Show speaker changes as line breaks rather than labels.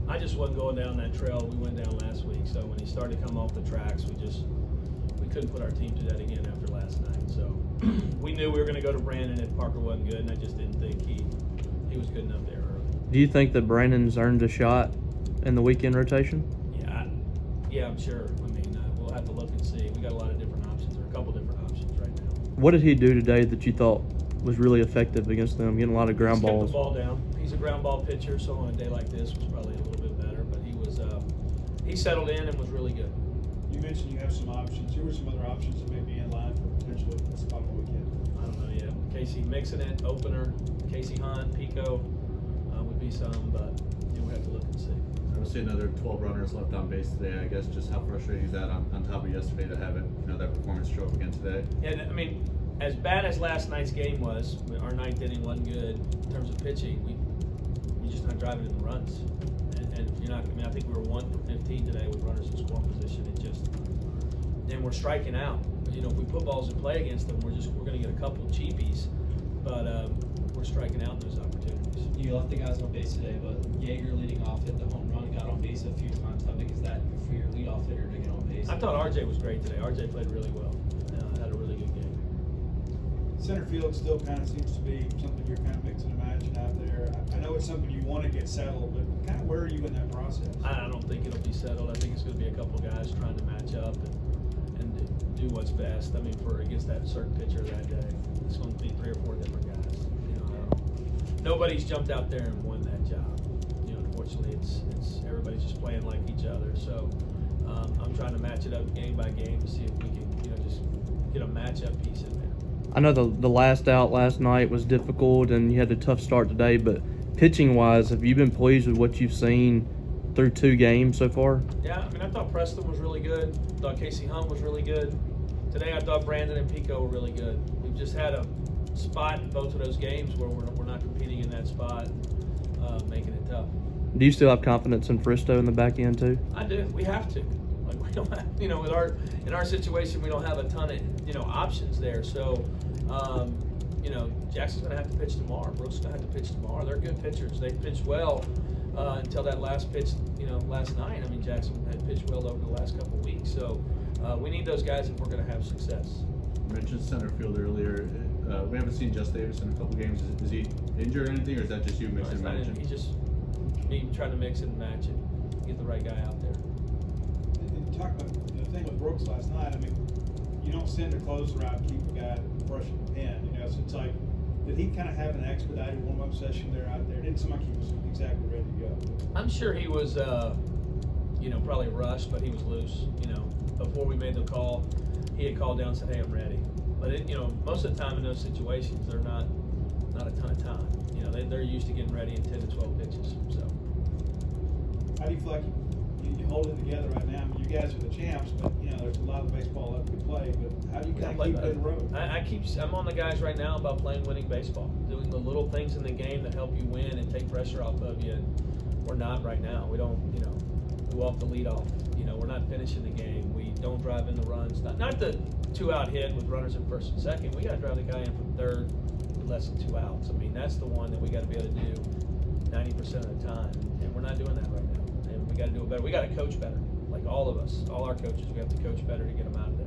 I just wasn't going down that trail we went down last week. So when he started to come off the tracks, we couldn't put our team through that again after last night. So we knew we were going to go to Brandon if Parker wasn't good, and I just didn't think he was good enough there early.
Do you think that Brandon's earned a shot in the weekend rotation?
Yeah, I'm sure. I mean, we'll have to look and see. We got a lot of different options, or a couple different options right now.
What did he do today that you thought was really effective against them, getting a lot of ground balls?
Kept the ball down. He's a ground ball pitcher, so on a day like this was probably a little bit better. But he settled in and was really good.
You mentioned you have some options. Who were some other options that may be in line for potentially a spot on the weekend?
I don't know yet. Casey mixing it, opener, Casey Hunt, Pico would be some, but we'll have to look and see.
I see another 12 runners left on base today. I guess just how frustrating is that on top of yesterday to have it, that performance show up again today?
Yeah, I mean, as bad as last night's game was, our ninth inning wasn't good in terms of pitching. You're just not driving in the runs, and you're not. I mean, I think we were 1 for 15 today with runners in scoring position. And we're striking out. If we put balls in play against them, we're going to get a couple cheapies, but we're striking out in those opportunities.
You left the guys on base today, but Yeager leading off hit the home run, got on base a few times. How big is that for your leadoff hitter to get on base?
I thought RJ was great today. RJ played really well. Had a really good game.
Center field still kind of seems to be something you're kind of mixing and matching out there. I know it's something you want to get settled, but kind of where are you in that process?
I don't think it'll be settled. I think it's going to be a couple of guys trying to match up and do what's best. I mean, against that certain pitcher that day, it's going to be 3 or 4 different guys. Nobody's jumped out there and won that job. Unfortunately, it's everybody's just playing like each other. So I'm trying to match it up game by game to see if we can, just get a matchup piece in there.
I know the last out last night was difficult and you had a tough start today, but pitching-wise, have you been pleased with what you've seen through 2 games so far?
Yeah, I mean, I thought Preston was really good. I thought Casey Hunt was really good. Today I thought Brandon and Pico were really good. We've just had a spot in both of those games where we're not competing in that spot, making it tough.
Do you still have confidence in Fristo in the back end too?
I do. We have to. Like, we don't have, in our situation, we don't have a ton of, options there. So, Jackson's going to have to pitch tomorrow. Brooks is going to have to pitch tomorrow. They're good pitchers. They pitched well until that last pitch, last night. I mean, Jackson had pitched well over the last couple of weeks. So, we need those guys if we're going to have success.
You mentioned center field earlier. We haven't seen Just Davis in a couple games. Is he injured or anything, or is that just you mixing and matching?
He's just me trying to mix and match it, get the right guy out there.
And talk about the thing with Brooks last night. I mean, you don't send a closer out and keep a guy brushing the pen. So it's like, did he kind of have an expedited warm-up session there out there? Didn't seem like he was exactly ready to go.
I'm sure he was, probably rushed, but he was loose. Before we made the call, he had called down and said, "Hey, I'm ready." But most of the time in those situations, they're not a ton of time. They're used to getting ready in 10 to 12 pitches. So,
how do you feel like you hold it together right now? I mean, you guys are the champs, but there's a lot of baseball left to play. But how do you kind of keep it in the road?
I'm on the guys right now about playing winning baseball, doing the little things in the game that help you win and take pressure off of you. And we're not right now. We don't, go off the leadoff. We're not finishing the game. We don't drive in the runs. Not the 2-out hit with runners in first and second. We got to drive the guy in from third with less than 2 outs. I mean, that's the one that we got to be able to do 90% of the time, and we're not doing that right now. And we got to do it better. We got to coach better. Like all of us, all our coaches, we have to coach better to get them out of there.